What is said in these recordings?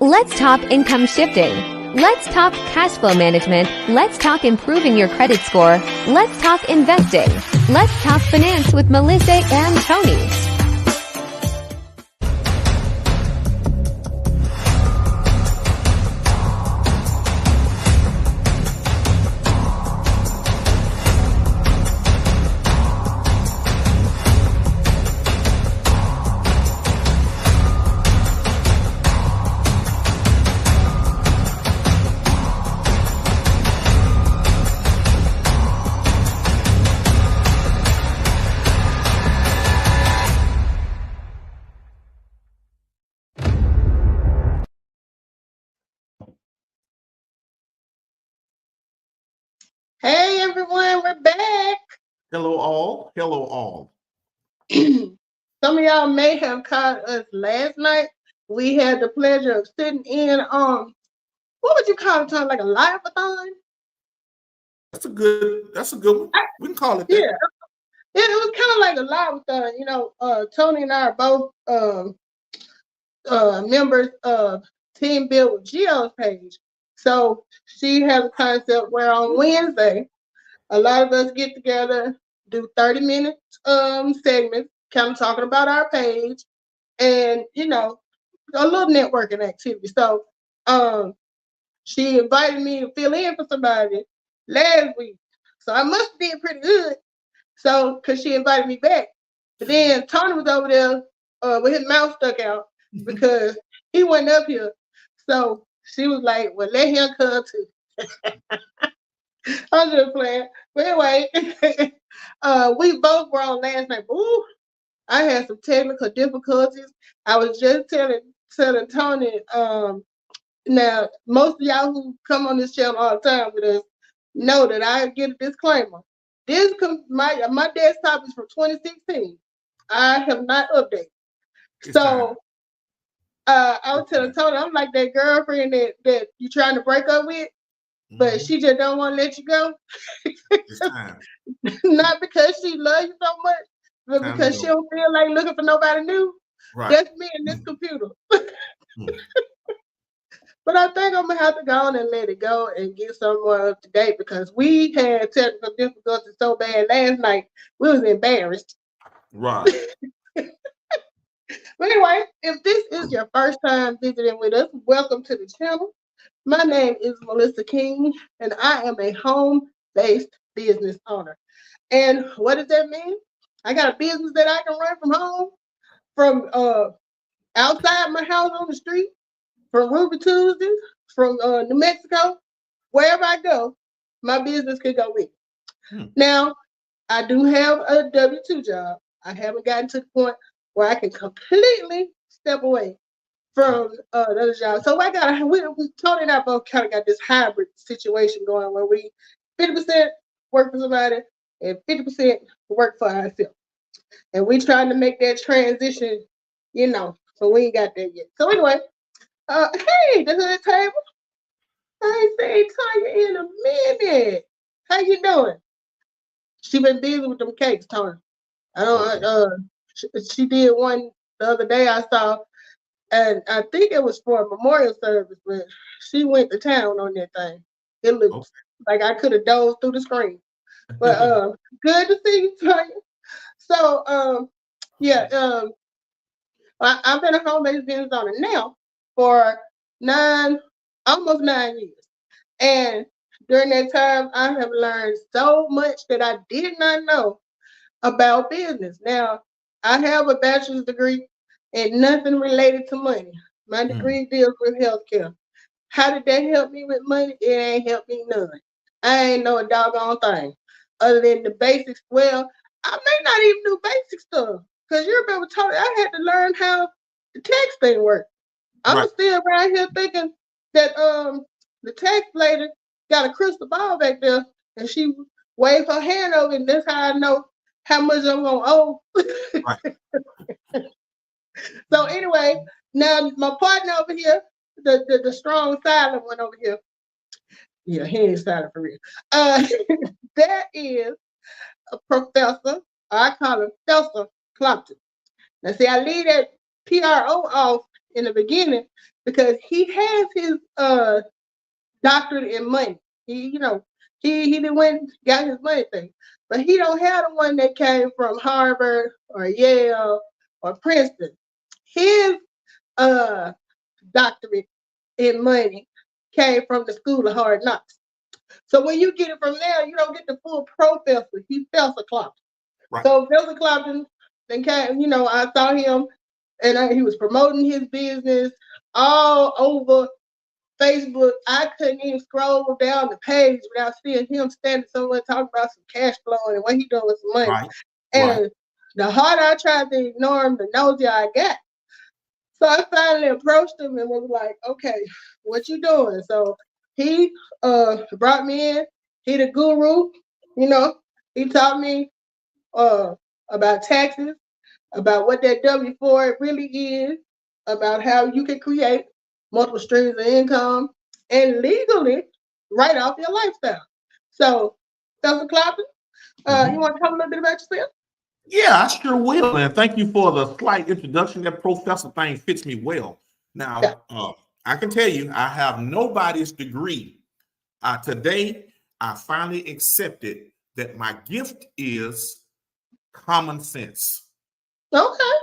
Let's talk income shifting. Let's talk cash flow management. Let's talk improving your credit score. Let's talk investing. Let's talk finance with Melissa and Tony. Hey everyone, we're back. Hello all. Hello all. Some of y'all may have caught us last night. We had the pleasure of sitting in on, what would you call it, Tom? Like a live-a-thon? That's a good one. We can call it that. Yeah. It was kind of like a live-a-thon. You know, Tony and I are both members of Team Build with Geo's page. So she has a concept where on Wednesday, a lot of us get together, do 30-minute segments, kind of talking about our page, and you know, a little networking activity. So she invited me to fill in for somebody last week. So I must have did pretty good. So because she invited me back. But then Tony was over there with his mouth stuck out because he wasn't up here. So she was like, well, let him come too. I'm just playing. But anyway, we both were on last night. Ooh, I had some technical difficulties. I was just telling Tony, now most of y'all who come on this channel all the time with us know that I get a disclaimer. My desktop is from 2016. I have not updated. So I was telling Tony, I'm like that girlfriend that you trying to break up with, but she just don't want to let you go. Not because she loves you so much, but because she don't feel like looking for nobody new. Right. That's me and this computer. But I think I'm gonna have to go on and let it go and get some more up to date because we had technical difficulties so bad last night. We was embarrassed. Right. But anyway, if this is your first time visiting with us, welcome to the channel. My name is Melissa King, and I am a home-based business owner. And what does that mean? I got a business that I can run from home, from outside my house on the street, from Ruby Tuesdays, from New Mexico, wherever I go, my business could go with. Now, I do have a W-2 job. I haven't gotten to the point where I can completely step away from another job. So we Tony and I both kind of got this hybrid situation going where we 50% work for somebody and 50% work for ourselves. And we trying to make that transition, you know, so we ain't got that yet. So anyway, hey, this is the table. I ain't seen Tanya in a minute. How you doing? She been busy with them cakes, Tony. She did one the other day I saw, and I think it was for a memorial service, but she went to town on that thing. It looked like I could have dozed through the screen. But good to see you, Tanya. So I've been a home-based business owner now for almost 9 years. And during that time, I have learned so much that I did not know about business. Now, I have a bachelor's degree and nothing related to money. My degree deals with healthcare. How did that help me with money? It ain't helped me none. I ain't know a doggone thing other than the basics. Well, I may not even do basic stuff because you remember, Tony, I had to learn how the tax thing works. I'm still around here thinking that the tax lady got a crystal ball back there and she waved her hand over, and that's how I know how much I'm gonna owe. So anyway, now my partner over here, the strong silent one over here. Yeah, he ain't silent for real. That is a professor. I call him Professor Clompton. Now see, I leave that PRO off in the beginning because he has his doctorate in money. He, he didn't went got his money thing, but he don't have the one that came from Harvard or Yale or Princeton. His doctorate in money came from the School of Hard Knocks. So when you get it from there, you don't get the full professor. He's Felser Clopton. Right. So Felser Clopton then came, I saw him and he was promoting his business all over Facebook. I couldn't even scroll down the page without seeing him standing somewhere talking about some cash flow and what he doing with some money. Right. And the harder I tried to ignore him, the nosier I got. So I finally approached him and was like, okay, what you doing? So he brought me in. He the guru, he taught me about taxes, about what that W-4 really is, about how you can create multiple streams of income and legally write off your lifestyle. So, Dr. Clopton, you want to talk a little bit about yourself? Yeah, I sure will. And thank you for the slight introduction. That professor thing fits me well. Now, I can tell you, I have nobody's degree. Today, I finally accepted that my gift is common sense. Okay.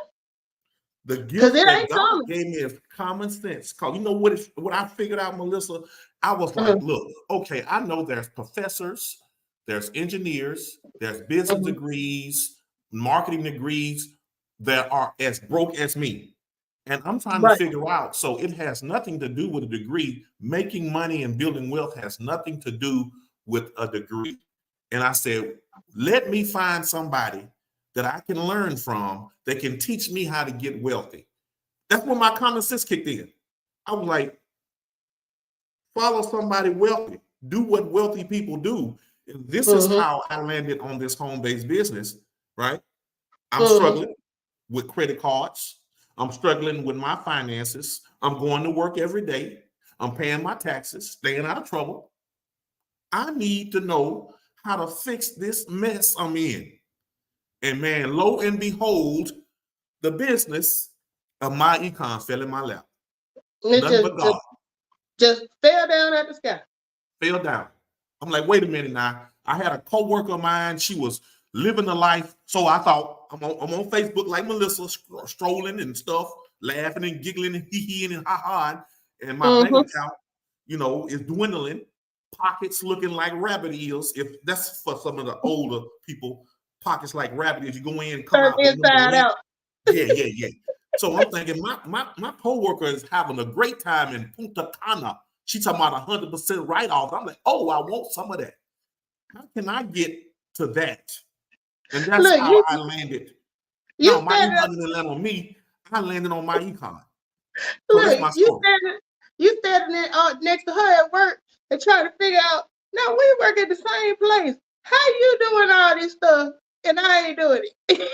The gift that God common. gave me is common sense. Cause you know what I figured out, Melissa? I was like, look, okay, I know there's professors, there's engineers, there's business degrees, marketing degrees that are as broke as me. And I'm trying to figure out, so it has nothing to do with a degree. Making money and building wealth has nothing to do with a degree. And I said, let me find somebody that I can learn from that can teach me how to get wealthy. That's when my common sense kicked in. I was like, follow somebody wealthy. Do what wealthy people do. And this is how I landed on this home-based business, right? I'm struggling with credit cards. I'm struggling with my finances. I'm going to work every day. I'm paying my taxes, staying out of trouble. I need to know how to fix this mess I'm in. And man, lo and behold, the business of my econ fell in my lap. Nothing but God. Just fell down at the sky. Fell down. I'm like, wait a minute now. I had a coworker of mine. She was living the life. So I thought, I'm on Facebook like Melissa, strolling and stuff, laughing and giggling and hee-heeing and ha-ha. And my bank account, is dwindling. Pockets looking like rabbit ears. If that's for some of the older people, pockets like rabbit ears. You go in, come out inside out. Yeah. So I'm thinking my coworker is having a great time in Punta Cana. She's talking about 100% write-off. I'm like, oh, I want some of that. How can I get to that? And that's how I landed. My econ didn't land on me. I landed on my econ. So look, that's my story. You standing next to her at work and trying to figure out, no, we work at the same place. How you doing all this stuff and I ain't doing it?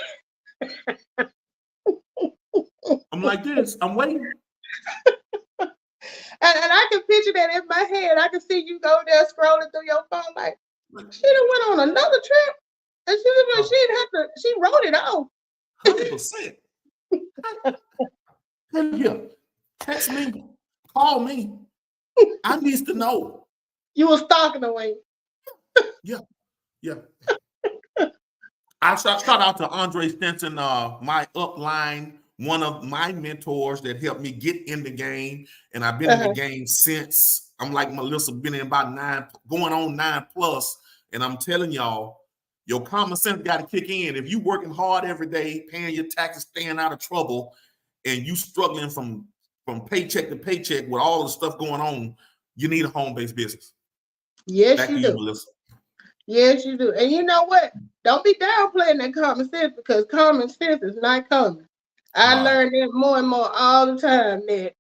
I'm like this. I'm waiting. And I can picture that in my head. I can see you go there scrolling through your phone like, she done went on another trip. And she wrote it off. 100%. Yeah. Text me. Call me. I need to know. You were stalking away. Yeah. I shout out to Andre Stinson, my upline, one of my mentors that helped me get in the game. And I've been in the game since. I'm like Melissa, been in about 9+. And I'm telling y'all, your common sense got to kick in. If you working hard every day, paying your taxes, staying out of trouble, and you struggling from paycheck to paycheck with all the stuff going on, you need a home-based business. Yes, you do. Melissa. Yes, you do. And you know what? Don't be downplaying that common sense because common sense is not common. I learned that more and more all the time that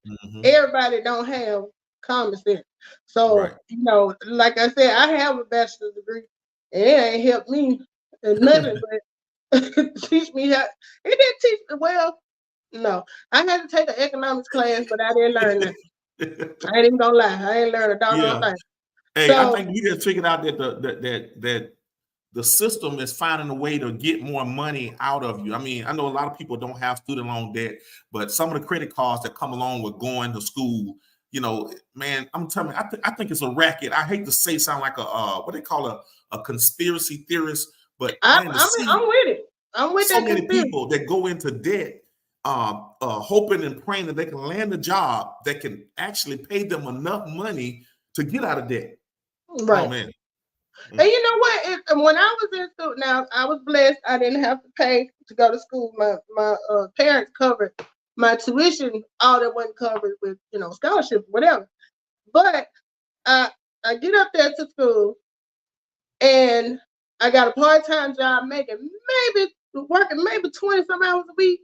everybody don't have common sense. So, like I said, I have a bachelor's degree and it ain't helped me nothing but teach me how. It didn't teach me well. No, I had to take an economics class, but I didn't learn that. I ain't even gonna lie. I ain't learned a doggone thing. Hey, so, I think we just figured out that the system is finding a way to get more money out of you. I mean, I know a lot of people don't have student loan debt, but some of the credit cards that come along with going to school, you know, man, I'm telling you, I think it's a racket. I hate to say sound like a what they call a conspiracy theorist, but man, I'm with it. I'm with so that many conspiracy. people that go into debt, hoping and praying that they can land a job that can actually pay them enough money to get out of debt. Right. Oh man. And you know what? When I was in school, now I was blessed. I didn't have to pay to go to school. My parents covered my tuition. All that wasn't covered with, you know, scholarships, whatever. But I get up there to school, and I got a part-time job working maybe 20 some hours a week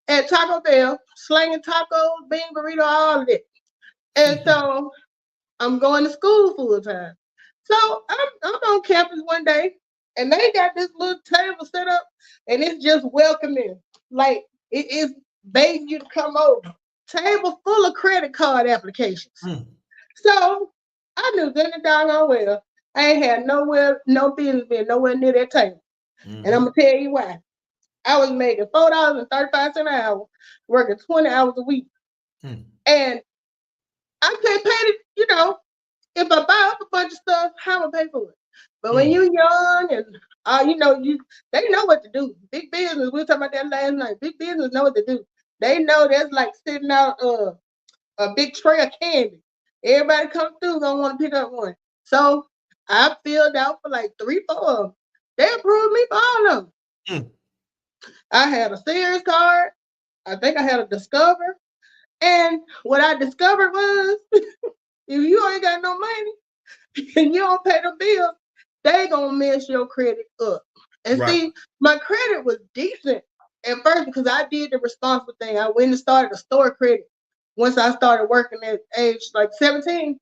at Taco Bell, slinging tacos, bean burrito, all of it. And so I'm going to school full time. So I'm on campus one day, and they got this little table set up, and it's just welcoming. Like, it is begging you to come over. Table full of credit card applications. So I knew then and doggone well I ain't had no business being nowhere near that table. And I'm gonna tell you why. I was making $4.35 an hour, working 20 hours a week. And I couldn't pay it, you know, if I buy up a bunch of stuff, how am I pay for it? But when you're young and you know, they know what to do. Big business, we were talking about that last night. Big business know what to do. They know that's like sitting out a big tray of candy. Everybody come through gonna want to pick up one. So I filled out for like 3, 4 of them. They approved me for all of them. I had a Sears card. I think I had a Discover. And what I discovered was if you ain't got no money and you don't pay the bills, they gonna mess your credit up. And see, my credit was decent at first because I did the responsible thing. I went and started a store credit once I started working at age like 17.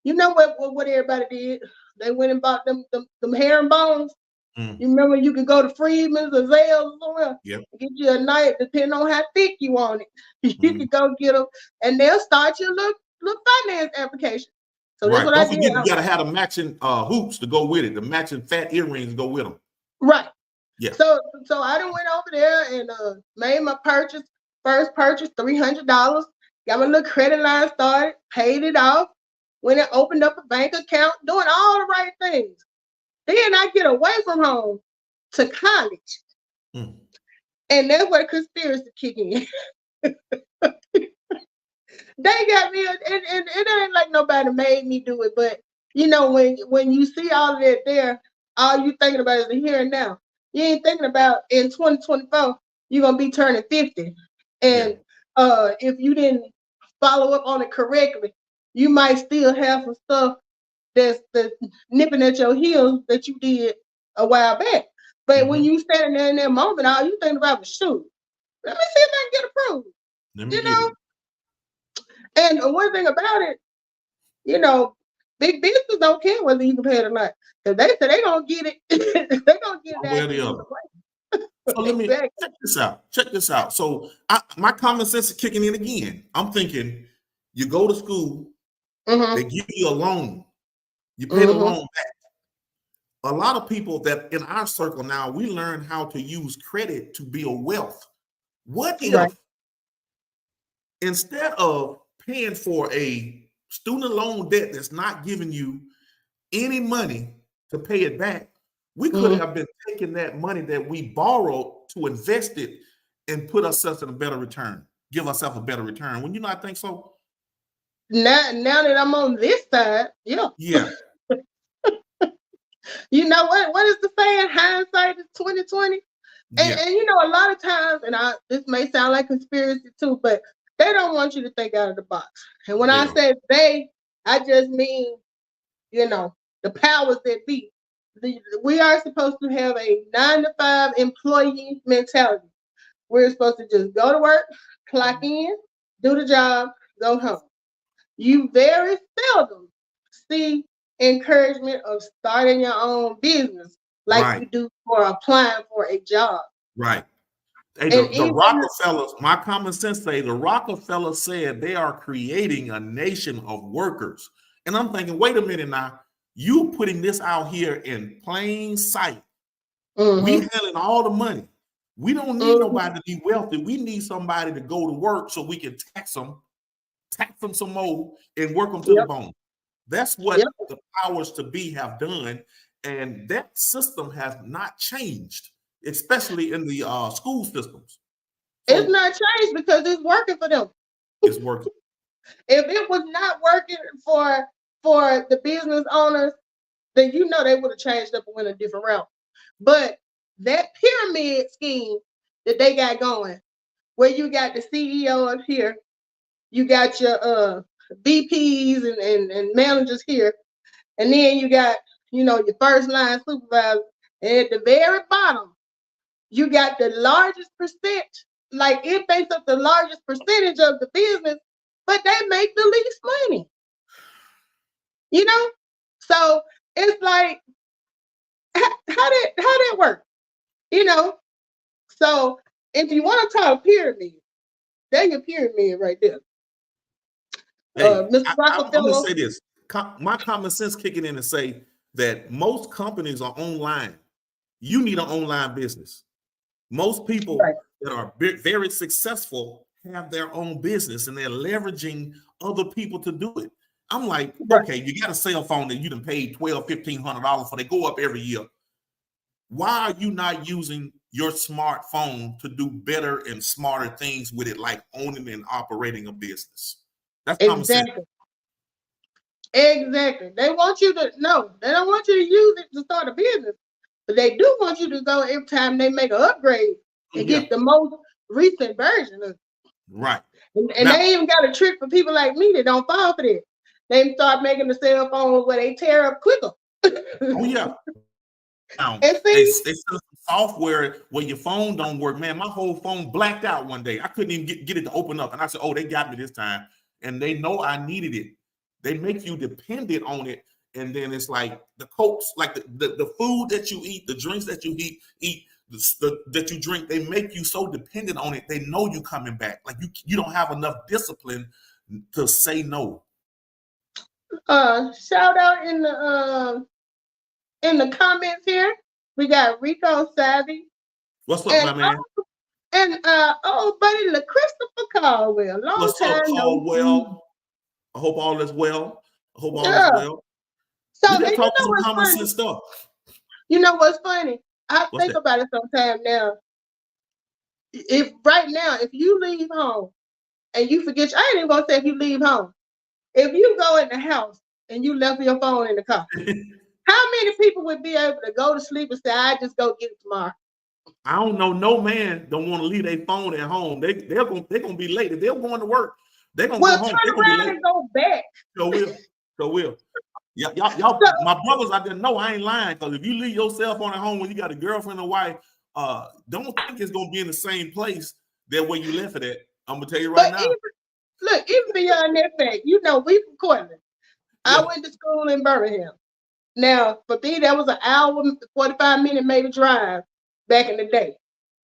You know what everybody did? They went and bought them hair and bones. You remember you could go to Freedman's or Zales or somewhere, get you a night, depending on how thick you want it. You could go get them, and they'll start your little finance application. So that's what Don't I did. forget, you gotta have the matching hoops to go with it, the matching fat earrings to go with them. Right. Yeah. So I done went over there and made my first purchase, $300. Got my little credit line started, paid it off, went and opened up a bank account, doing all the right things. Then I get away from home to college. And that's where the conspiracy kick in. They got me, and it ain't like nobody made me do it, but you know, when you see all of that there, all you thinking about is the here and now. You ain't thinking about in 2024, you're gonna be turning 50. And if you didn't follow up on it correctly, you might still have some stuff that's nipping at your heels that you did a while back. But when you standing there in that moment, all you think about was, shoot, let me see if I can get approved. You know? And one thing about it, you know, big business don't care whether you can pay it or not. Because they say they're gonna get it. They're gonna get that. So let me check this out. So my common sense is kicking in again. I'm thinking you go to school, they give you a loan. You pay the loan back. A lot of people that in our circle now, we learn how to use credit to build wealth. What if instead of paying for a student loan debt that's not giving you any money to pay it back, we could have been taking that money that we borrowed to invest it and put ourselves in a better return, give ourselves a better return. Wouldn't you not think so? Now that I'm on this side, yeah. You know what is the saying? Hindsight is 20/20. And you know, a lot of times, and this may sound like conspiracy too, but they don't want you to think out of the box. And when I say they, I just mean, you know, the powers that be. We are supposed to have a 9-to-5 employee mentality. We're supposed to just go to work, clock in, do the job, go home. You very seldom see encouragement of starting your own business like you do for applying for a job. Right. Hey, the Rockefellers, my common sense say the Rockefellers said they are creating a nation of workers. And I'm thinking, wait a minute now, you putting this out here in plain sight We Mm-hmm. handling all the money. We don't need Mm-hmm. nobody to be wealthy. We need somebody to go to work so we can tax them some more, and work them to the Yep. bone. That's what Yep. the powers to be have done, and that system has not changed, especially in the school systems. It's So not changed because it's working for them. it's working. If it was not working for the business owners, then you know they would have changed up and went a different route. But that pyramid scheme that they got going, where you got the CEO up here, you got your VPs and managers here, and then you got, your first line supervisor, and at the very bottom, you got the largest percent, like it makes up the largest percentage of the business, but they make the least money. So it's like, how did that work? So if you want to talk pyramid, there's your pyramid right there. Hey, Mr. I'm gonna Rockefeller. say this. My common sense kicking in and say that most companies are online. You need an online business. Most people Right. that are very successful have their own business, and they're leveraging other people to do it. I'm like, Right. okay, you got a cell phone that you done paid $1,200-$1,500 for. They go up every year. Why are you not using your smartphone to do better and smarter things with it, like owning and operating a business? That's common sense. Exactly. They want you to know. They don't want you to use it to start a business, but they do want you to go every time they make an upgrade and get the most recent version of it. Right. And now, they even got a trick for people like me that don't fall for that. They start making the cell phone where they tear up quicker. Oh yeah. Now, And they see, sell some software where your phone don't work. Man, my whole phone blacked out one day. I couldn't even get it to open up. And I said, oh, they got me this time. And they know I needed it. They make you dependent on it. And then it's like the Cokes, like the food that you eat, the drinks that you eat, that you drink, they make you so dependent on it. They know you coming back. Like you don't have enough discipline to say no. shout out in the comments here. We got Rico Savvy. What's up, my man? And buddy, Christopher Caldwell. What's up, Caldwell? I hope all is well. I hope all is well. So we can talk some common sense stuff. You know what's funny? I think about it sometime now. If you leave home and you forget, I ain't even gonna say if you leave home. If you go in the house and you left your phone in the car, how many people would be able to go to sleep and say, I just go get it tomorrow? I don't know. No man don't want to leave their phone at home. They're gonna be late. If they're going to work, they're gonna go home. Turn around and go back. So will. Y'all, my brothers out there know I ain't lying, because if you leave your cell phone at home when you got a girlfriend or wife, don't think it's gonna be in the same place that where you left it at. I'm gonna tell you right now. Even beyond that fact, we from Cortland. I went to school in Birmingham. Now, for me, that was an hour, 45-minute maybe drive back in the day.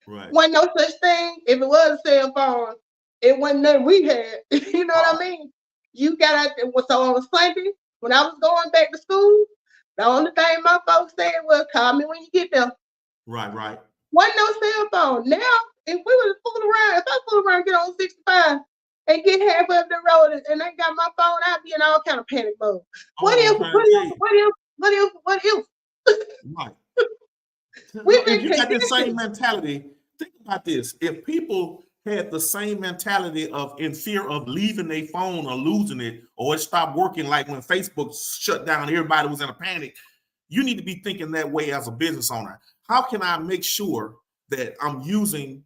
Right. Wasn't no such thing. If it was a cell phone, it wasn't nothing we had. You know what I mean? You got out there. So on Sunday, when I was going back to school, the only thing my folks said was, call me when you get there. Right. Wasn't no cell phone. Now, if we were to fool around, if I fool around, get on 65 and get halfway up the road and I got my phone, I'd be in all kind of panic mode. What if? Right. If you got the same mentality, think about this. If people had the same mentality of in fear of leaving their phone or losing it, or it stopped working, like when Facebook shut down, everybody was in a panic. You need to be thinking that way as a business owner. How can I make sure that I'm using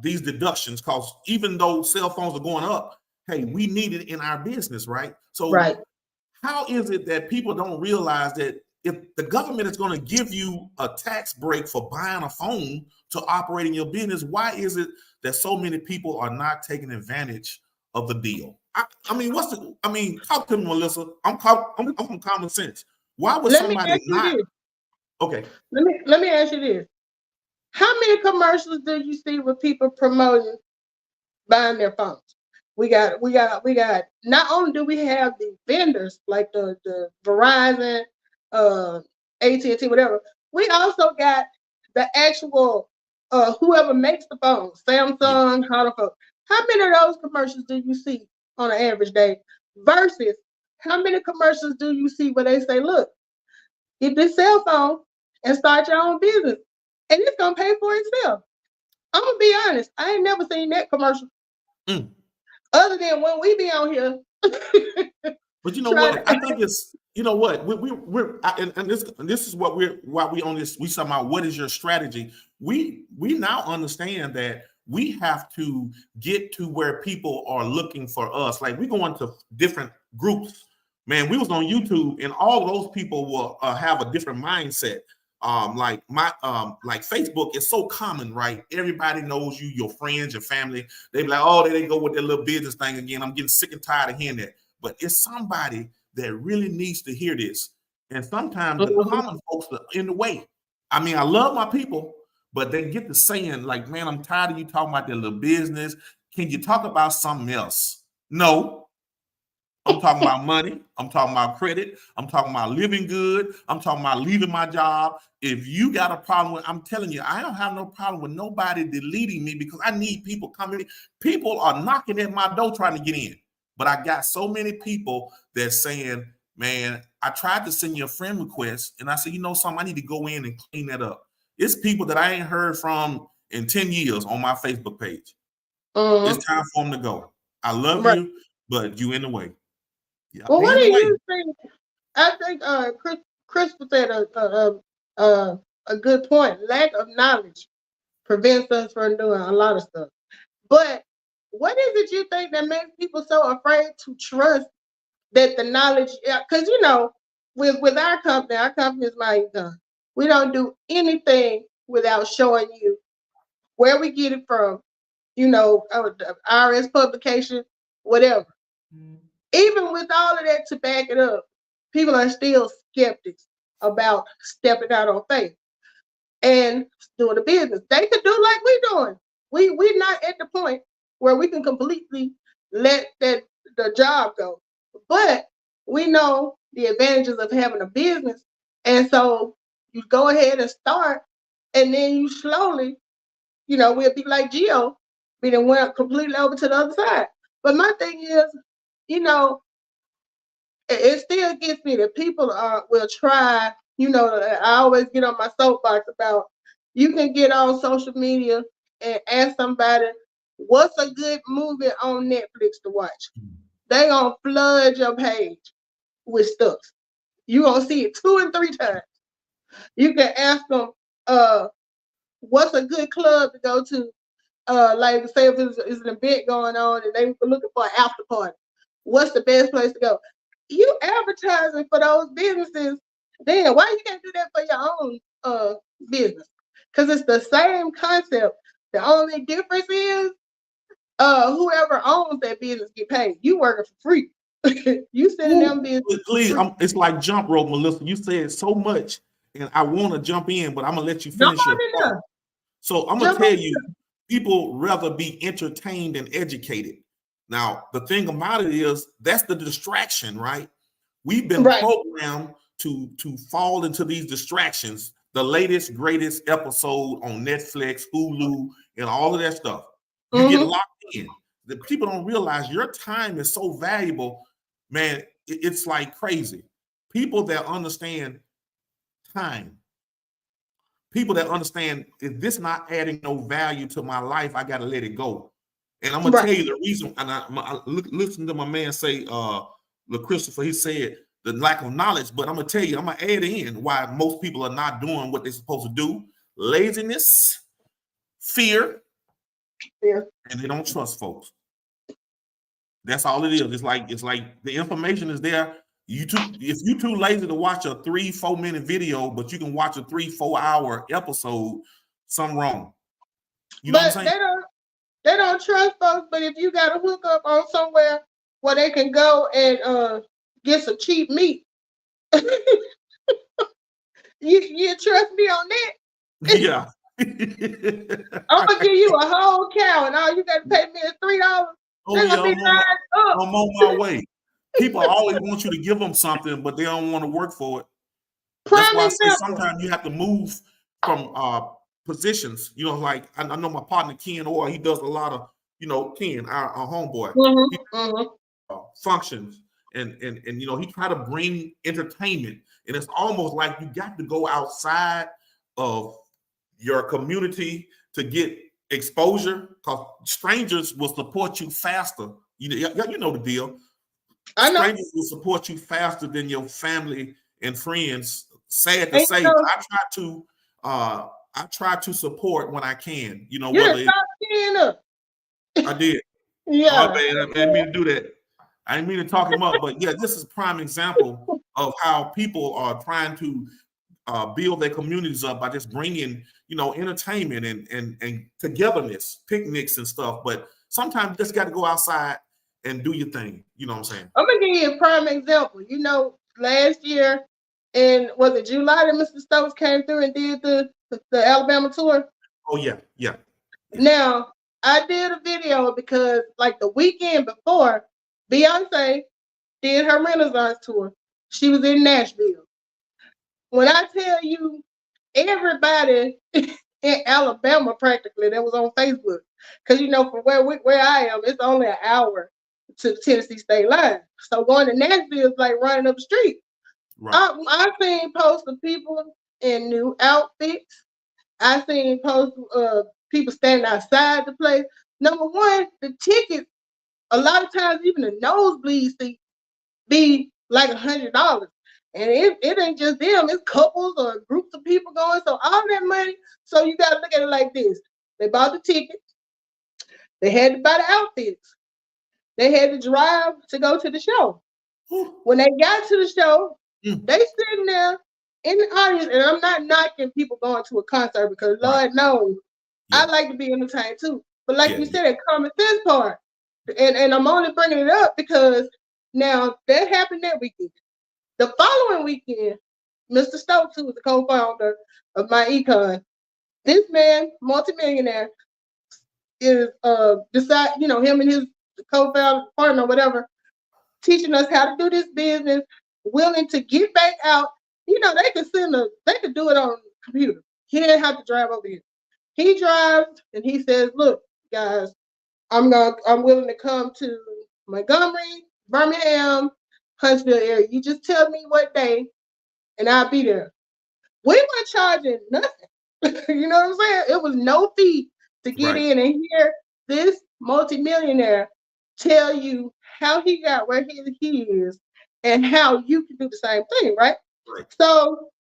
these deductions? Because even though cell phones are going up, hey, we need it in our business, right? So how is it that people don't realize that if the government is going to give you a tax break for buying a phone to operate in your business, why is it that so many people are not taking advantage of the deal? I mean, talk to me, Melissa. I'm from common sense. Why would somebody not? Okay. Let me ask you this. How many commercials do you see with people promoting buying their phones? We got. Not only do we have the vendors like the Verizon, AT&T, whatever. We also got the actual whoever makes the phone, Samsung, how many of those commercials do you see on an average day? Versus how many commercials do you see where they say, look, get this cell phone and start your own business, and it's gonna pay for itself. I'm gonna be honest, I ain't never seen that commercial. Other than when we be on here. But you know what? I think it's, you know what, and this is what why we on this. We talking about what is your strategy. We now understand that we have to get to where people are looking for us. Like we go into different groups. Man, we was on YouTube, and all those people will have a different mindset. Like Facebook is so common, right? Everybody knows you, your friends, your family. They be like, oh, there they go with their little business thing again. I'm getting sick and tired of hearing that. But it's somebody that really needs to hear this. And sometimes the common folks are in the way. I mean, I love my people, but they get to saying like, man, I'm tired of you talking about their little business. Can you talk about something else? No. I'm talking about money. I'm talking about credit. I'm talking about living good. I'm talking about leaving my job. If you got a problem with, I'm telling you, I don't have no problem with nobody deleting me because I need people coming. People are knocking at my door trying to get in. But I got so many people that saying, man, I tried to send you a friend request. And I said, you know something, I need to go in and clean that up. It's people that I ain't heard from in 10 years on my Facebook page. It's time for them to go. I love you, but you in the way. Yeah, well, what do you think? I think Chris said a good point. Lack of knowledge prevents us from doing a lot of stuff. But what is it you think that makes people so afraid to trust that the knowledge? Because you know, with our company is My Income. We don't do anything without showing you where we get it from. You know, IRS publication, whatever. Even with all of that to back it up, people are still skeptics about stepping out on faith and doing a business. They could do like we're doing. We're not at the point where we can completely let the job go. But we know the advantages of having a business. And so you go ahead and start, and then you slowly, you know, we'll be like Geo, we done went completely over to the other side. But my thing is, you know, it still gets me that people will try, you know, I always get on my soapbox about you can get on social media and ask somebody, what's a good movie on Netflix to watch? They gonna flood your page with stuff. You gonna see it 2 and 3 times. You can ask them, what's a good club to go to? Like say if it's an event going on and they were looking for an after party. What's the best place to go? You advertising for those businesses, then why you can't do that for your own business? Because it's the same concept. The only difference is whoever owns that business get paid. You working for free. You sending them business. Please, it's like jump rope, Melissa. You said so much, and I want to jump in, but I'm gonna let you finish your part. So I'm gonna tell you, people rather be entertained than educated. Now, the thing about it is that's the distraction, right? We've been programmed to fall into these distractions. The latest, greatest episode on Netflix, Hulu, and all of that stuff. You get locked in. The people don't realize your time is so valuable, man. It's like crazy. People that understand time, people that understand if this not adding no value to my life, I got to let it go. And I'm gonna tell you the reason. And I listen to my man say, Christopher. He said the lack of knowledge, but I'm gonna tell you, I'm gonna add in why most people are not doing what they're supposed to do: laziness, fear, and they don't trust folks. That's all it is. It's like the information is there. If you're too lazy to watch a 3-4 minute video, but you can watch a 3-4 hour episode, something wrong. You know what I'm saying? They don't trust folks, but if you got a hookup on somewhere where they can go and get some cheap meat, you trust me on that? Yeah. I'm gonna give you a whole cow, and all you got to pay me is $3. Oh yeah, I'm on my way. People always want you to give them something, but they don't want to work for it. That's why I say sometimes you have to move from positions. You know, like I know my partner Ken Orr, he does a lot of, Ken, our homeboy, functions, and he try to bring entertainment, and it's almost like you got to go outside of your community to get exposure, because strangers will support you faster. You know the deal. I know. Strangers will support you faster than your family and friends. Sad to say, but I try to support when I can. I did. Yeah. Oh, man, I didn't mean to do that. I didn't mean to talk him up, but yeah, this is a prime example of how people are trying to build their communities up by just bringing, entertainment and togetherness, picnics and stuff. But sometimes you just got to go outside and do your thing. You know what I'm saying? I'm gonna give you a prime example. Last year, was it July that Mr. Stokes came through and did the Alabama tour? Oh yeah. Now, I did a video because like the weekend before, Beyonce did her Renaissance tour. She was in Nashville. When I tell you, everybody in Alabama practically that was on Facebook, because from where I am, it's only an hour to the Tennessee state line. So going to Nashville is like running up the street. Right. I've seen posts of people in new outfits. I've seen posts of people standing outside the place. Number one, the tickets, a lot of times even the nosebleed seats be like $100. And it ain't just them, it's couples or groups of people going. So all that money, so you gotta look at it like this. They bought the tickets, they had to buy the outfits, they had to drive to go to the show. When they got to the show, they sitting there in the audience, and I'm not knocking people going to a concert because Lord knows I like to be entertained too. But like you said, that common sense part, and I'm only bringing it up because now that happened that weekend. The following weekend, Mr. Stokes, who was the co-founder of My Econ, this man, multimillionaire, is him and his co-founder partner, whatever, teaching us how to do this business, willing to get back out. They could do it on computer. He didn't have to drive over here. He drives and he says, "Look, guys, I'm willing to come to Montgomery, Birmingham, Huntsville area. You just tell me what day, and I'll be there." We weren't charging nothing. You know what I'm saying? It was no fee to get in and hear this multimillionaire tell you how he got where he is and how you can do the same thing, right? So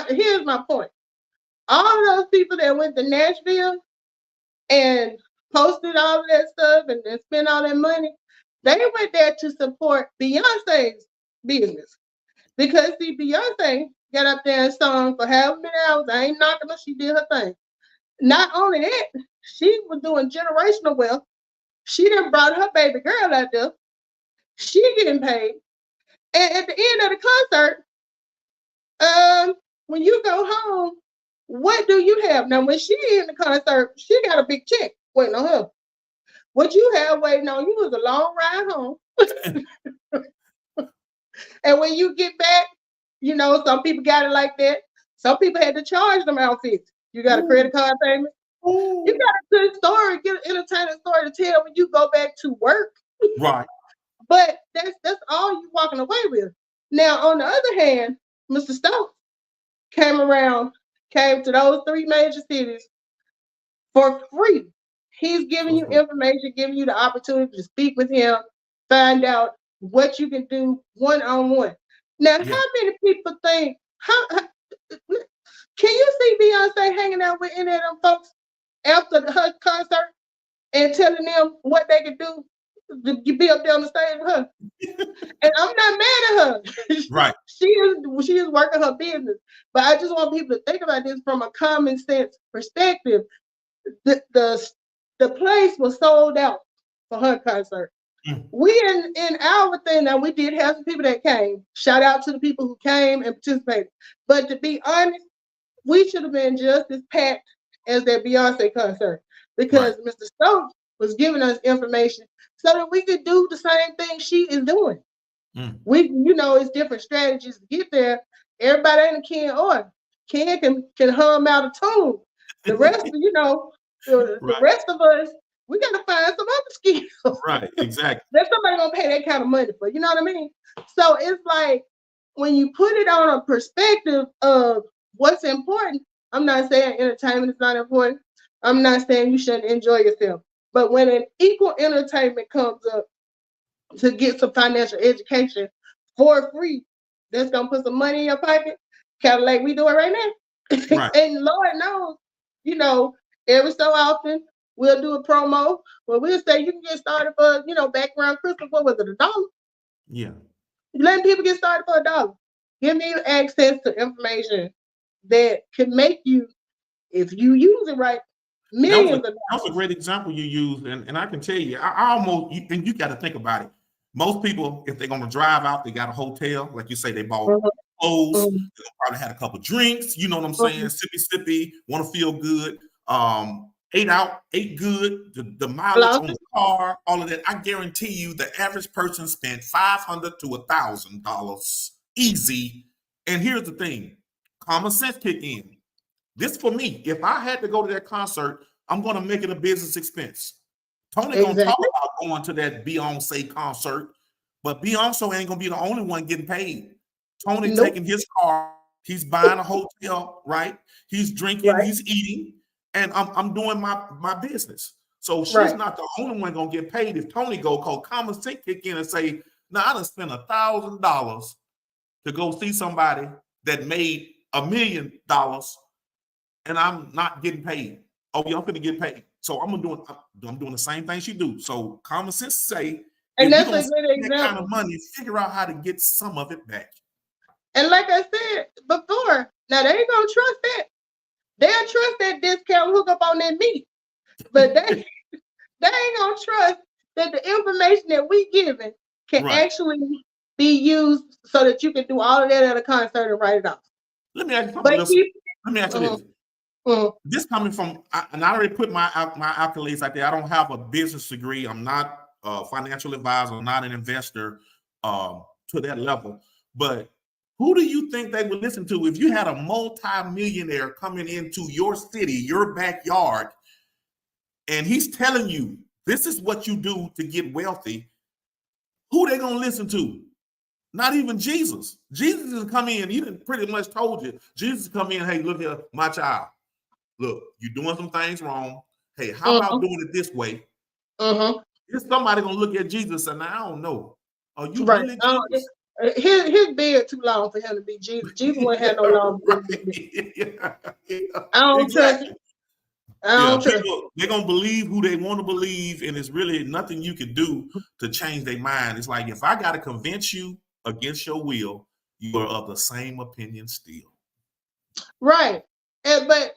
here's my point. All of those people that went to Nashville and posted all of that stuff and spent all that money, they went there to support Beyonce's business. Because see, Beyonce got up there and sung for however many hours. I ain't knocking her, she did her thing. Not only that, she was doing generational wealth. She done brought her baby girl out there. She getting paid. And at the end of the concert, when you go home, what do you have? Now, when she in the concert, she got a big check waiting on her. What you have waiting on you is a long ride home. And when you get back, some people got it like that. Some people had to charge them outfits. You got a credit card payment. You got a good story, get an entertaining story to tell when you go back to work. Right. But that's all you walking away with. Now, on the other hand, Mr. Stokes came to those 3 major cities for free. He's giving you information, giving you the opportunity to speak with him, find out what you can do one-on-one. Now, how many people think, can you see Beyonce hanging out with any of them folks after her concert and telling them what they could do to be up there on the stage with her? And I'm not mad at her. Right. She is working her business. But I just want people to think about this from a common sense perspective. The place was sold out for her concert. We in our thing now, we did have some people that came. Shout out to the people who came and participated. But to be honest, we should have been just as packed as that Beyonce concert because Mr. Stokes was giving us information so that we could do the same thing she is doing. We, it's different strategies to get there. Everybody ain't a Ken Orr. Ken can hum out a tune. The rest, the Right. rest of us, we gotta find some other skills. Right. Exactly. There's somebody gonna pay that kind of money for. You know what I mean? So it's like when you put it on a perspective of what's important. I'm not saying entertainment is not important. I'm not saying you shouldn't enjoy yourself. But when an equal entertainment comes up to get some financial education for free, that's gonna put some money in your pocket, kind of like we do it right now. Right. And Lord knows, every so often we'll do a promo where we'll say you can get started for, background Christmas. What was it, $1? Yeah. Letting people get started for $1. Give me access to information that can make you, if you use it right, millions of dollars. That's a great example you used, and I can tell you, I almost, and you got to think about it. Most people, if they're going to drive out, they got a hotel, like you say, they bought clothes, they probably had a couple drinks, you know what I'm saying? Sippy, want to feel good. Ate good, the mileage on the car, all of that. I guarantee you the average person spent $500 to $1,000 easy. And here's the thing, common sense kick in. This for me, if I had to go to that concert, I'm going to make it a business expense. Tony going to talk about going to that Beyonce concert, but Beyonce ain't going to be the only one getting paid. Tony taking his car, he's buying a hotel, right? He's drinking, he's eating, and I'm doing my business. So she's not the only one going to get paid. If Tony go, call common sense kick in and say, now I done spent $1,000 to go see somebody that made $1 million, and I'm not getting paid. Oh, yeah, I'm going to get paid. So I'm doing the same thing she do. So common sense say, and that's a good example. That kind of money, figure out how to get some of it back. And like I said before, now they ain't gonna trust that. They'll trust that discount hook up on that meat, but they ain't gonna trust that the information that we giving can actually be used so that you can do all of that at a concert and write it off. Let me ask you something. Let me ask you this. This coming from, and I already put my accolades out there. I don't have a business degree. I'm not a financial advisor. I'm not an investor to that level. But who do you think they would listen to if you had a multi-millionaire coming into your city, your backyard, and he's telling you this is what you do to get wealthy? Who they gonna listen to? Not even Jesus. Jesus is come in. He done pretty much told you. Jesus come in. Hey, look here, my child. Look, you're doing some things wrong. Hey, how about doing it this way? Is somebody gonna look at Jesus and I don't know. Are you really Jesus? His beard too long for him to be Jesus. Jesus wouldn't have no long beard. I don't trust it. They're gonna believe who they want to believe, and it's really nothing you can do to change their mind. It's like if I gotta convince you against your will, you are of the same opinion still. Right. But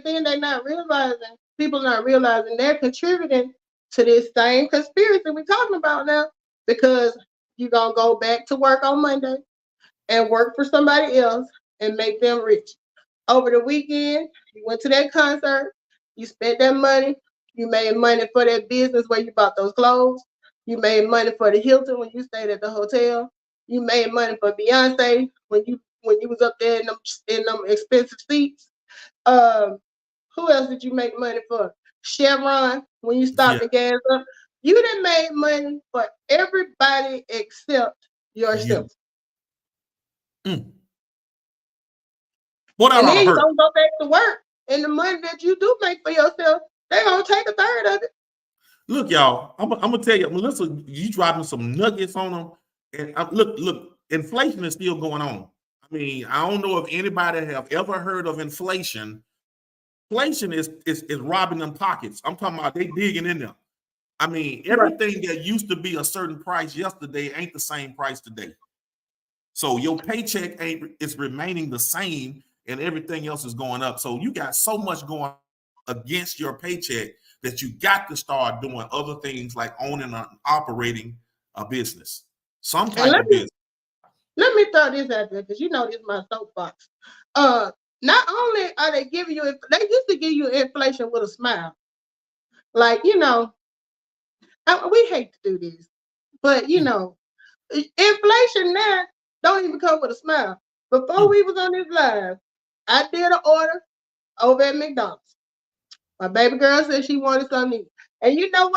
then they're not realizing, people not realizing they're contributing to this same conspiracy we're talking about now, because you're gonna go back to work on Monday and work for somebody else and make them rich. Over the weekend, you went to that concert, you spent that money, you made money for that business where you bought those clothes, you made money for the Hilton when you stayed at the hotel, you made money for Beyonce when you was up there in them expensive seats. Who else did you make money for? Chevron when you stopped the gas up. You done made money for everybody except yourself. What and then you don't go back to work, and the money that you do make for yourself, they're gonna take a third of it. Look, y'all, I'm gonna tell you, Melissa, you dropping some nuggets on them. And look, inflation is still going on. I mean, I don't know if anybody have ever heard of inflation. Inflation is robbing them pockets. I'm talking about they digging in them. I mean, everything that used to be a certain price yesterday ain't the same price today. So your paycheck is remaining the same, and everything else is going up. So you got so much going against your paycheck that you got to start doing other things like owning and operating a business, some type of business. Let me throw this out there because this is my soapbox. Not only are they giving you, they used to give you inflation with a smile. Like, we hate to do this, but inflation now don't even come with a smile. Before we was on this live, I did an order over at McDonald's. My baby girl said she wanted something. And you know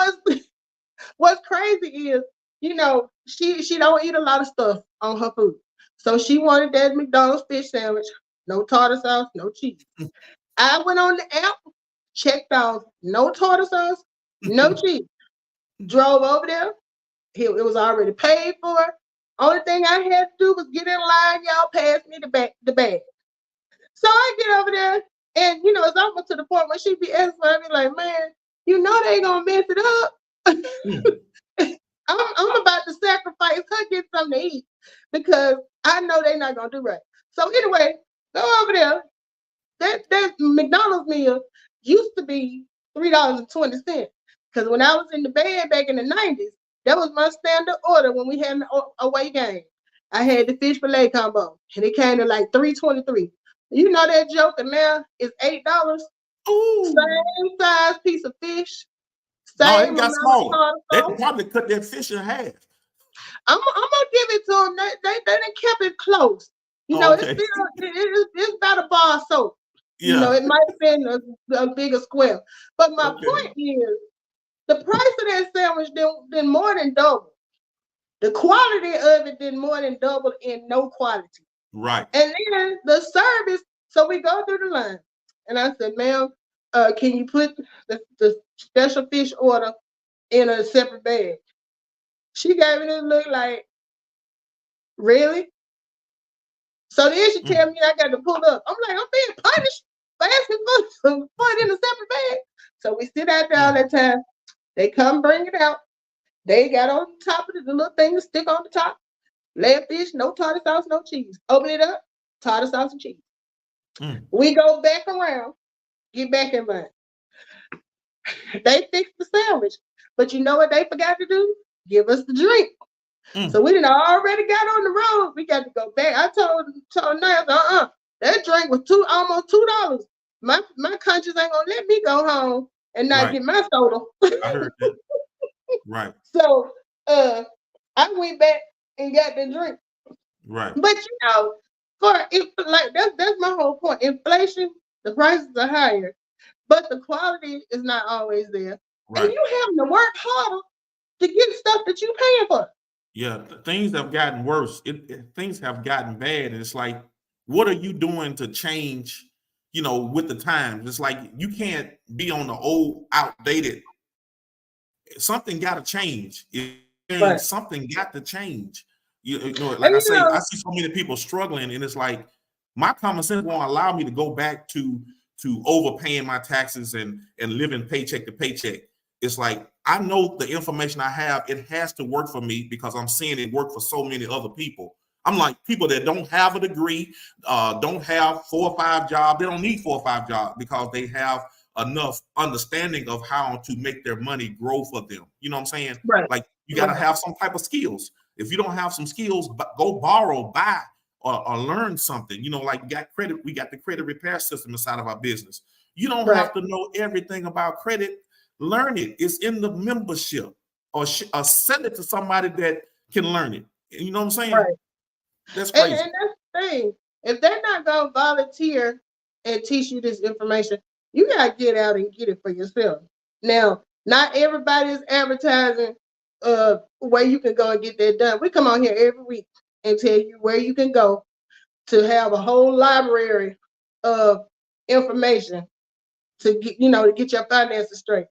what's crazy is, she don't eat a lot of stuff on her food. So she wanted that McDonald's fish sandwich, no tartar sauce, no cheese. I went on the app, checked out no tartar sauce, no cheese. Drove over there. It was already paid for. Only thing I had to do was get in line. Y'all pass me the bag. So I get over there, and it's almost to the point where she be asking me, I be like, man, they ain't gonna mess it up. I'm about to sacrifice her get something to eat because I know they're not gonna do right. So anyway, go over there. That McDonald's meal used to be $3.20. Because when I was in the bed back in the 90s, that was my standard order when we had an away game. I had the fish fillet combo, and it came to like $3.23. You know that joker now is $8. Ooh. Same size piece of fish. No, it got smaller. They probably cut that fish in half. I'm gonna give it to them. They done kept it close. Okay. It's about a bar of soap. Yeah. It might have been a bigger square. But my point is, the price of that sandwich did more than double. The quality of it did more than double in no quality. Right. And then the service, so we go through the line. And I said, ma'am, can you put the special fish order in a separate bag? She gave me this look like, really? So then she tell me I got to pull up. I'm like, I'm being punished for asking for it in a separate bag. So we sit out there all that time. They come bring it out. They got on top of the little thing to stick on the top. Lamb fish, no tartar sauce, no cheese. Open it up, tartar sauce and cheese. We go back around, get back in line. They fixed the sandwich. But you know what they forgot to do? Give us the drink. So we done already got on the road. We got to go back. I told Niles, that drink was almost $2. My conscience ain't gonna let me go home and not get my soda. I heard that. Right. So I went back and got the drink. Right. But that's my whole point. Inflation, the prices are higher, but the quality is not always there. Right. And you having to work harder to get stuff that you paying for. Yeah, things have gotten worse. Things have gotten bad. And it's like, what are you doing to change, with the times? It's like you can't be on the old, outdated. Something got to change. Right. Something got to change. Like I say, I see so many people struggling, and it's like my common sense won't allow me to go back to overpaying my taxes and living paycheck to paycheck. It's like, I know the information I have, it has to work for me because I'm seeing it work for so many other people. I'm like, people that don't have a degree, don't have 4 or 5 jobs. They don't need 4 or 5 jobs because they have enough understanding of how to make their money grow for them. You know what I'm saying? Right. Like, you got to have some type of skills. If you don't have some skills, go borrow, buy, or learn something. Like we got the credit repair system inside of our business. You don't have to know everything about credit. Learn it. It's in the membership, or send it to somebody that can learn it. You know what I'm saying? Right. That's crazy. And that's the thing. If they're not going to volunteer and teach you this information, you got to get out and get it for yourself. Now, not everybody is advertising where you can go and get that done. We come on here every week and tell you where you can go to have a whole library of information to get your finances straight.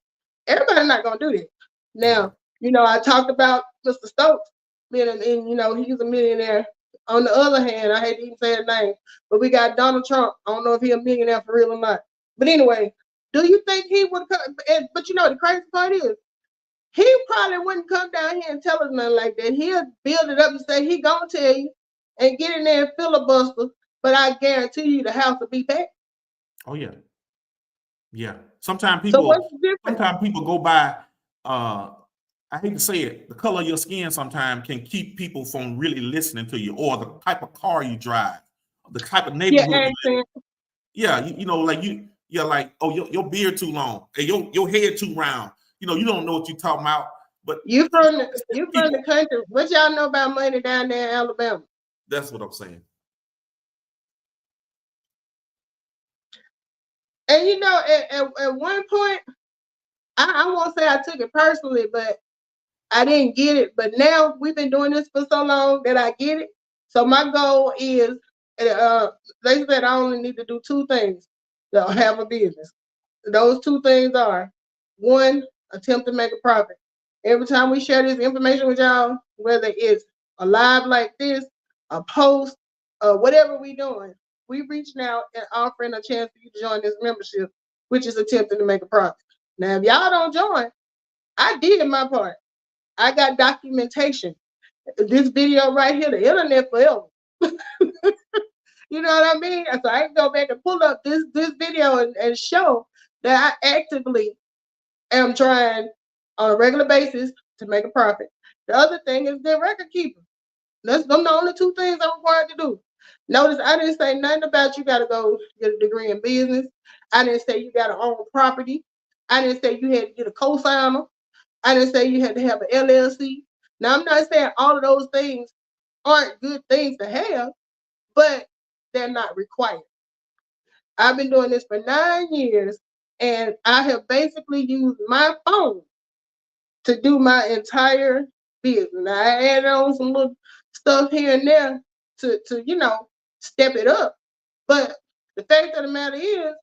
Everybody's not gonna do that. Now, I talked about Mr. Stokes, and he's a millionaire. On the other hand, I hate to even say his name, but we got Donald Trump. I don't know if he's a millionaire for real or not. But anyway, do you think he would come? But the crazy part is, he probably wouldn't come down here and tell us nothing like that. He'll build it up and say he gonna tell you and get in there and filibuster. But I guarantee you the house will be packed. Oh yeah. Yeah. Sometimes people go by, I hate to say it, the color of your skin sometimes can keep people from really listening to you, or the type of car you drive, the type of neighborhood you live in. Yeah, like, oh, your beard too long, and your head too round. You don't know what you're talking about. But you from the country. What y'all know about money down there in Alabama? That's what I'm saying. And you know, at one point, I won't say I took it personally, but I didn't get it. But now we've been doing this for so long that I get it. So my goal is, they said I only need to do two things to have a business. Those two things are, one, attempt to make a profit. Every time we share this information with y'all, whether it's a live like this, a post, whatever we doing, we reaching out and offering a chance for you to join this membership, which is attempting to make a profit. Now, if y'all don't join, I did my part. I got documentation. This video right here, the internet forever. You know what I mean? So I can go back and pull up this video and show that I actively am trying on a regular basis to make a profit. The other thing is the record keeper. Them the only two things I'm required to do. Notice I didn't say nothing about you got to go get a degree in business. I didn't say you got to own property. I didn't say you had to get a co-signer. I didn't say you had to have an LLC. Now, I'm not saying all of those things aren't good things to have, but they're not required. I've been doing this for 9 years, and I have basically used my phone to do my entire business. Now, I added on some little stuff here and there to step it up. But the fact of the matter is,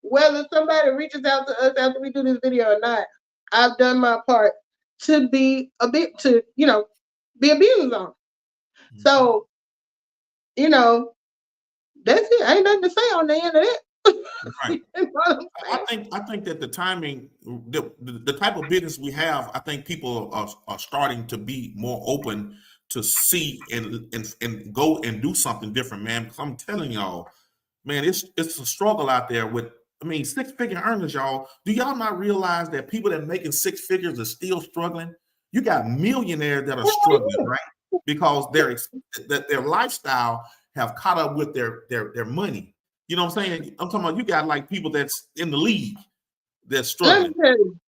whether somebody reaches out to us after we do this video or not, I've done my part to be a business owner. So, that's it. Ain't nothing to say on the end of it. Right. You know what I'm saying? I think that the timing, the type of business we have, I think people are starting to be more open to see and go and do something different, man. Because I'm telling y'all, man, it's a struggle out there with, I mean, 6-figure earners, y'all. Do y'all not realize that people that are making 6 figures are still struggling? You got millionaires that are struggling, right? Because their lifestyle have caught up with their money. You know what I'm saying? I'm talking about you got like people that's in the league that's struggling. Let me tell you,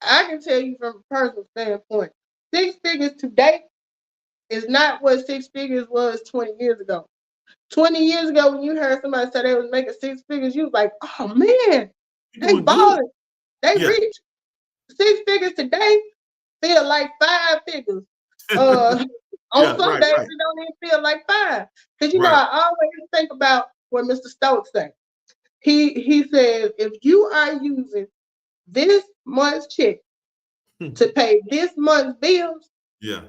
I can tell you from a personal standpoint, 6 figures today is not what 6 figures was 20 years ago. 20 years ago, when you heard somebody say they was making 6 figures, you was like, oh man, they balling, they rich. 6 figures today feel like 5 figures. On some days, it don't even feel like 5. Because I always think about what Mr. Stokes said. He says, if you are using this month's check to pay this month's bills, you're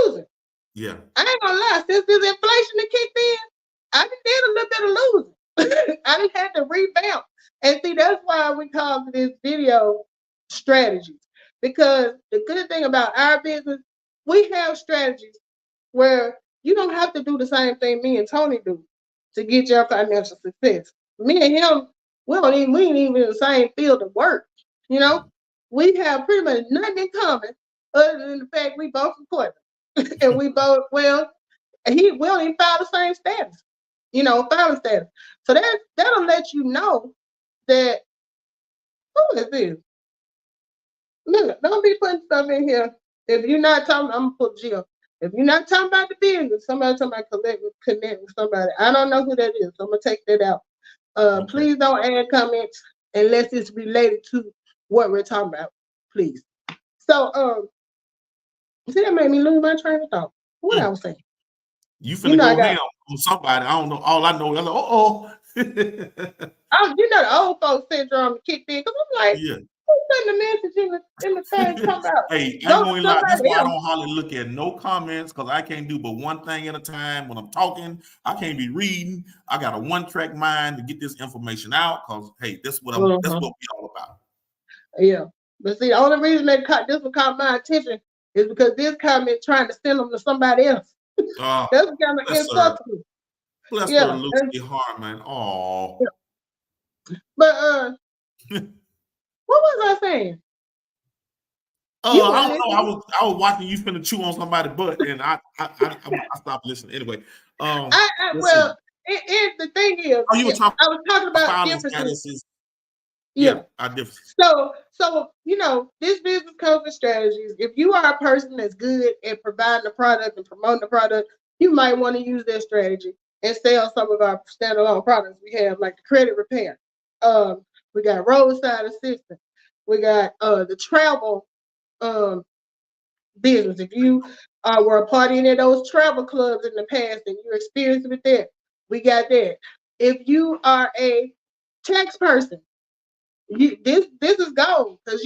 losing. Yeah. I ain't gonna lie, since this inflation that kicked in, I did a little bit of losing. I done had to revamp. And see, that's why we call this video strategies. Because the good thing about our business, we have strategies where you don't have to do the same thing me and Tony do to get your financial success. Me and him, we ain't even in the same field of work. We have pretty much nothing in common other than the fact we both from Portland. And we both, we don't even file the same status, filing status. So that'll let you know that, who is this? Look, don't be putting stuff in here. If you're not talking, I'm gonna put Jill. If you're not talking about the business, somebody talking about connect with somebody. I don't know who that is, so I'm gonna take that out. Okay. Please don't add comments unless it's related to what we're talking about, please. So, see, that made me lose my train of thought. What I was saying. You finna go ham on somebody. I don't know. All I know is, the old folks syndrome kicked in, because I'm like, who's sending the message in the thing talking about? Hey, I'm going to lie. That's why I don't hardly look at no comments, because I can't do but one thing at a time. When I'm talking, I can't be reading. I got a one-track mind to get this information out, because hey, that's what we all about. Yeah, but see, the only reason this one caught my attention is because this comment trying to send them to somebody else. That's kind of insulting. Bless her Lucy heart, man. Oh. Yeah. But what was I saying? I don't know. I was watching you finna chew on somebody's butt, and I stopped listening. Anyway, the thing is, I was talking about differences. Our differences. So this business comes with strategies. If you are a person that's good at providing the product and promoting the product, you might want to use that strategy and sell some of our standalone products we have, like the credit repair. We got roadside assistance. We got the travel business. If you were a part of any of those travel clubs in the past and you're experienced with that, we got that. If you are a tax person, this is gold because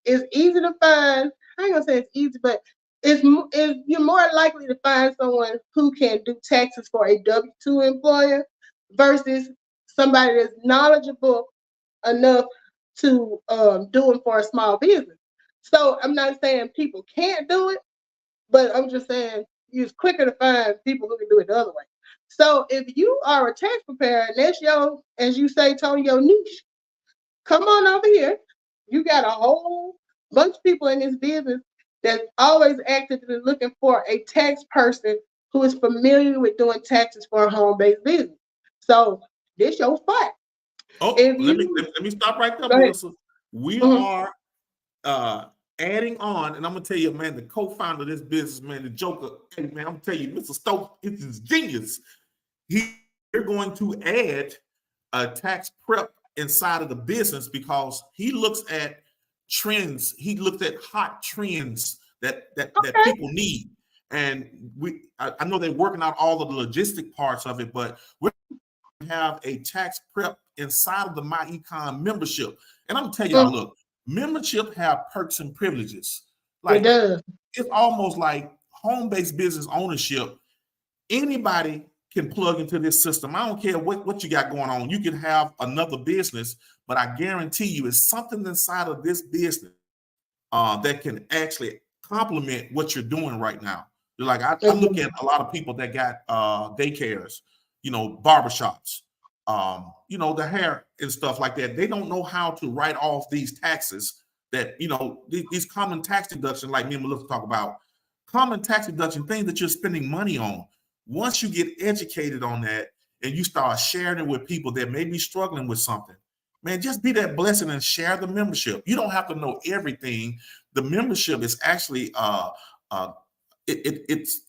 it's easy to find. I ain't gonna say it's easy, but you're more likely to find someone who can do taxes for a W-2 employer versus somebody that's knowledgeable enough to do it for a small business. So I'm not saying people can't do it, but I'm just saying it's quicker to find people who can do it the other way. So if you are a tax preparer and that's your, as you say, Tony, your niche, come on over here. You got a whole bunch of people in this business that's always actively looking for a tax person who is familiar with doing taxes for a home-based business. So this your spot. Oh, let me stop right there, Melissa. We are adding on, and I'm gonna tell you, man, the co-founder of this business, man, the Joker, hey man, I'm gonna tell you, Mr. Stokes is genius. We're going to add a tax prep inside of the business because he looks at trends. He looks at hot trends that people need. And I know they're working out all of the logistic parts of it, but we're going to have a tax prep inside of the MyEcon membership. And I'm gonna tell y'all, look, membership have perks and privileges. Like it does. It's almost like home-based business ownership. Anybody can plug into this system. I don't care what you got going on. You can have another business, but I guarantee you it's something inside of this business that can actually complement what you're doing right now. You're like, I look at a lot of people that got daycares, barbershops, the hair and stuff like that. They don't know how to write off these taxes that, these common tax deductions, like me and Melissa talk about, common tax deduction, things that you're spending money on. Once you get educated on that and you start sharing it with people that may be struggling with something, man, just be that blessing and share the membership. You don't have to know everything. The membership is actually it's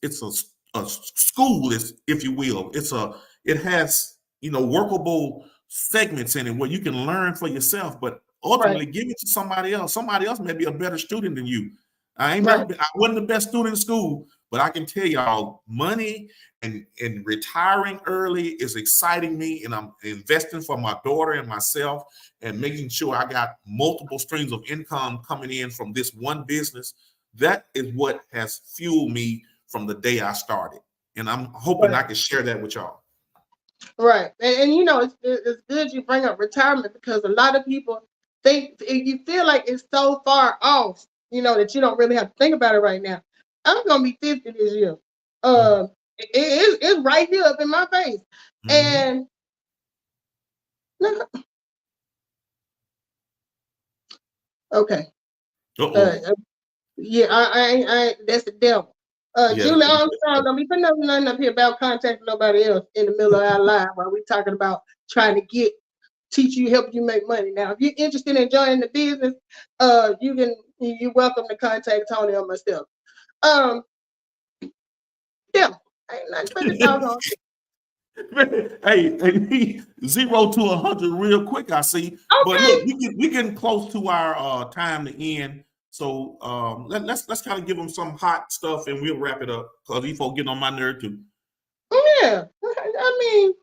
a school, if you will. It has workable segments in it where you can learn for yourself, but ultimately give it to somebody else. Somebody else may be a better student than you. I wasn't the best student in school, but I can tell y'all, money and retiring early is exciting me, and I'm investing for my daughter and myself and making sure I got multiple streams of income coming in from this one business. That is what has fueled me from the day I started, and I'm hoping I can share that with y'all. Right, and it's good you bring up retirement because a lot of people think you feel like it's so far off, that you don't really have to think about it right now. I'm gonna be 50 this year. It's right here up in my face, and okay. Yeah, I that's the devil. Julie Armstrong, don't be putting nothing up here about contacting nobody else in the middle of our live while we're talking about trying to teach you, help you make money. Now, if you're interested in joining the business, you're welcome to contact Tony or myself. Yeah, ain't nothing but the dog. Hey, 0 to 100 real quick, I see. Okay. But look, we getting close to our time to end. So let's kind of give them some hot stuff and we'll wrap it up because these folks getting on my nerve too. Yeah, I mean,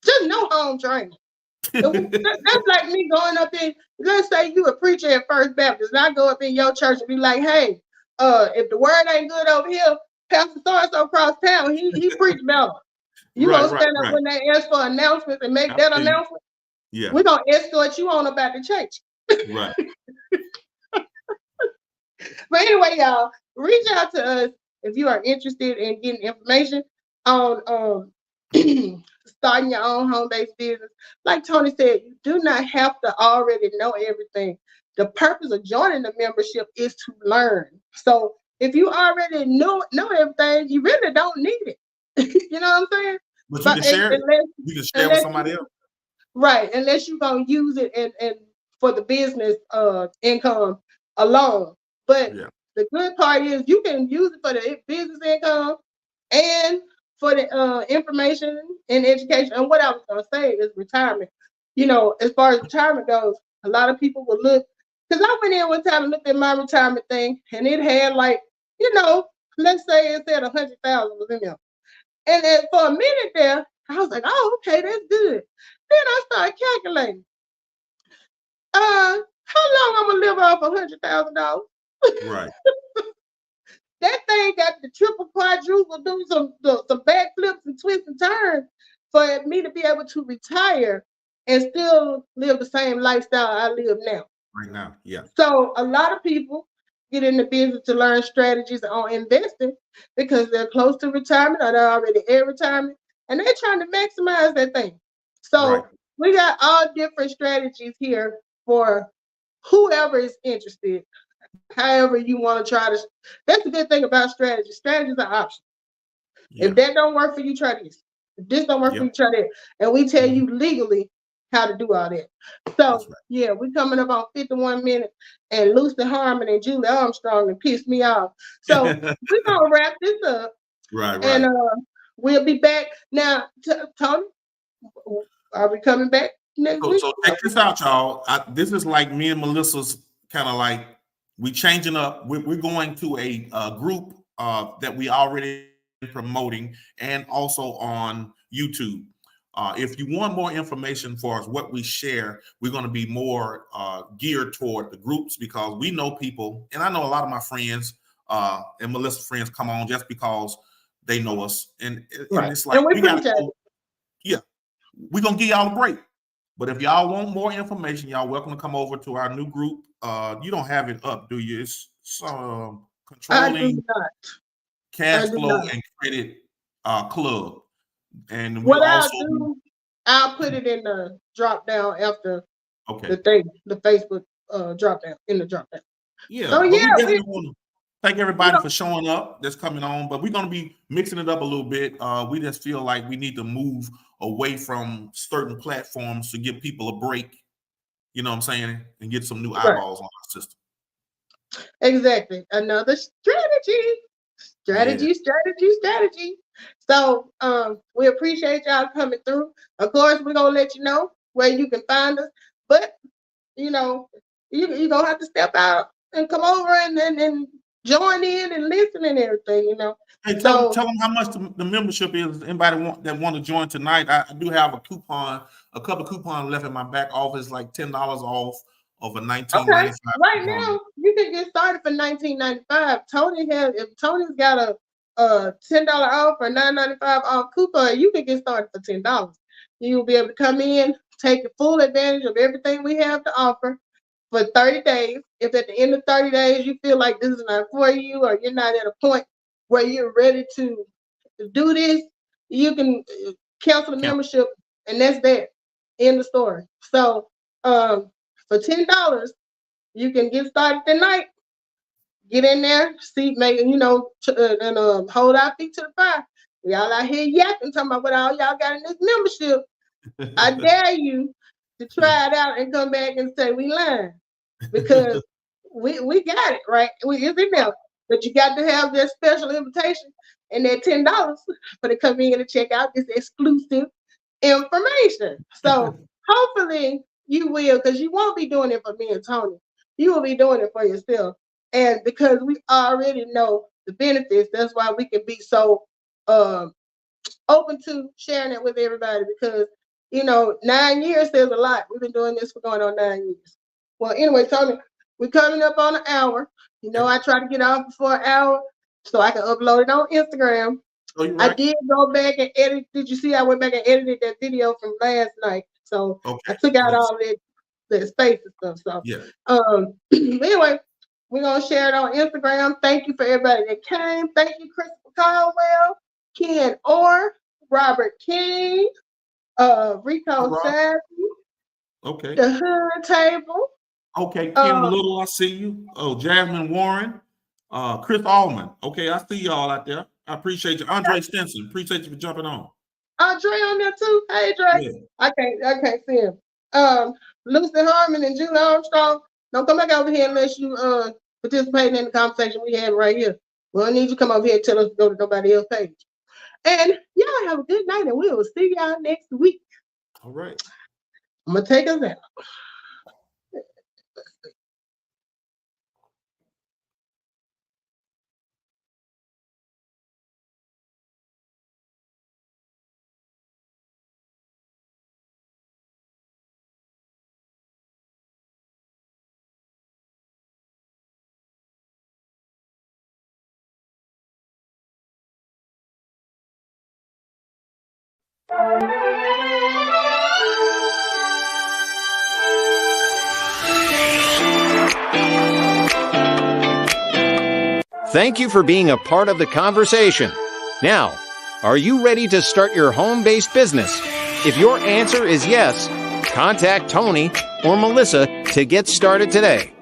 just no home training. That's like me going up in, let's say you a preacher at First Baptist, and I go up in your church and be like, hey, if the word ain't good over here, Pastor so-and-so across town, he preached better. You gonna stand up when they ask for announcements and make that announcement? Yeah. We're gonna escort you on about the church. Right. But anyway, y'all, reach out to us if you are interested in getting information on starting your own home-based business. Like Tony said, you do not have to already know everything. The purpose of joining the membership is to learn. So if you already know everything, you really don't need it. You know what I'm saying? But you can share it. You can share with somebody else. Right, unless you're gonna use it and for the business income alone. But the good part is you can use it for the business income and for the information and education. And what I was gonna say is retirement. You know, as far as retirement goes, a lot of people will look, because I went in one time and looked at my retirement thing, and it had like, you know, let's say it said 100,000 was in there. And then for a minute there, I was like, oh, okay, that's good. Then I started calculating. How long I'm gonna live off $100,000? Right. That thing got the triple quadruple, do some backflips and twists and turns for me to be able to retire and still live the same lifestyle I live now. Right now, yeah. So a lot of people get in the business to learn strategies on investing because they're close to retirement or they're already in retirement, and they're trying to maximize that thing. So Right. we got all different strategies here for whoever is interested. However you want to try to. That's the good thing about strategy. Strategies are options. Yeah. If that don't work for you, try this. If this don't work for you, try that. And we tell you legally how to do all that. So That's right. yeah, we're coming up on 51 minutes, and Lucy Harmon and Julie Armstrong and pissed me off. So we're gonna wrap this up. Right. And we'll be back now. Tony, are we coming back next week? So check this out, y'all. This is like me and Melissa's kind of like we changing up. We're going to a group that we already promoting, and also on YouTube. If you want more information for us, what we share, we're going to be more geared toward the groups, because we know people, and I know a lot of my friends and Melissa's friends come on just because they know us, and it's like we got to. Yeah, we're gonna give y'all a break. But if y'all want more information, y'all welcome to come over to our new group. You don't have it up, do you? It's controlling cash flow and credit club. And what I'll put it in the drop down after the Facebook drop down, in the drop down. Yeah. So we yeah, want to thank everybody for showing up that's coming on, but we're going to be mixing it up a little bit. We just feel like we need to move away from certain platforms to give people a break, you know what I'm saying, and get some new eyeballs on our system. Exactly. Another strategy. So we appreciate y'all coming through. Of course, we're gonna let you know where you can find us, but you know, you're gonna have to step out and come over and join in and listen and everything, you know. Hey, tell them how much the membership is. Anybody that want to join tonight, I do have a couple coupons left in my back office, like $10 off of a $19.95. Okay. Right now, you can get started for $19.95. If Tony's got a $10 off or $9.95 off coupon, you can get started for $10. You'll be able to come in, take full advantage of everything we have to offer for 30 days. If at the end of 30 days you feel like this is not for you, or you're not at a point where you're ready to do this, you can cancel the membership, and that's that. End of story. So for $10, you can get started tonight. Get in there, see, and hold our feet to the fire. Y'all out here yapping, talking about what all y'all got in this membership. I dare you to try it out and come back and say we lying, because we got it right. It's in there, but you got to have that special invitation and that $10 for to come in and check out this exclusive information. So hopefully you will, because you won't be doing it for me and Tony. You will be doing it for yourself. And because we already know the benefits, that's why we can be so open to sharing it with everybody, because 9 years says a lot. We've been doing this for going on 9 years. Well, anyway, Tony, we're coming up on an hour. I try to get off before an hour so I can upload it on Instagram. Oh, you're right. I did go back and edit. Did you see I went back and edited that video from last night? So I took out all that space and stuff. So anyway, we're gonna share it on Instagram. Thank you for everybody that came. Thank you, Christopher Caldwell, Ken Orr, Robert King, Rico Savvy. Okay. The Hood Table. Okay, Kim Little, I see you. Oh, Jasmine Warren, Chris Allman. Okay, I see y'all out there. I appreciate you. Andre Stinson, appreciate you for jumping on. Andre on there too. Hey, Dre. Yeah. I can't see him. Lucy Harmon and Julie Armstrong. Don't come back over here unless you participating in the conversation we have right here. We don't need you to come over here and tell us to go to nobody else's page. And y'all have a good night, and we will see y'all next week. All right. I'm going to take us out. Thank you for being a part of the conversation. Now, are you ready to start your home-based business? If your answer is yes, contact Tony or Melissa to get started today.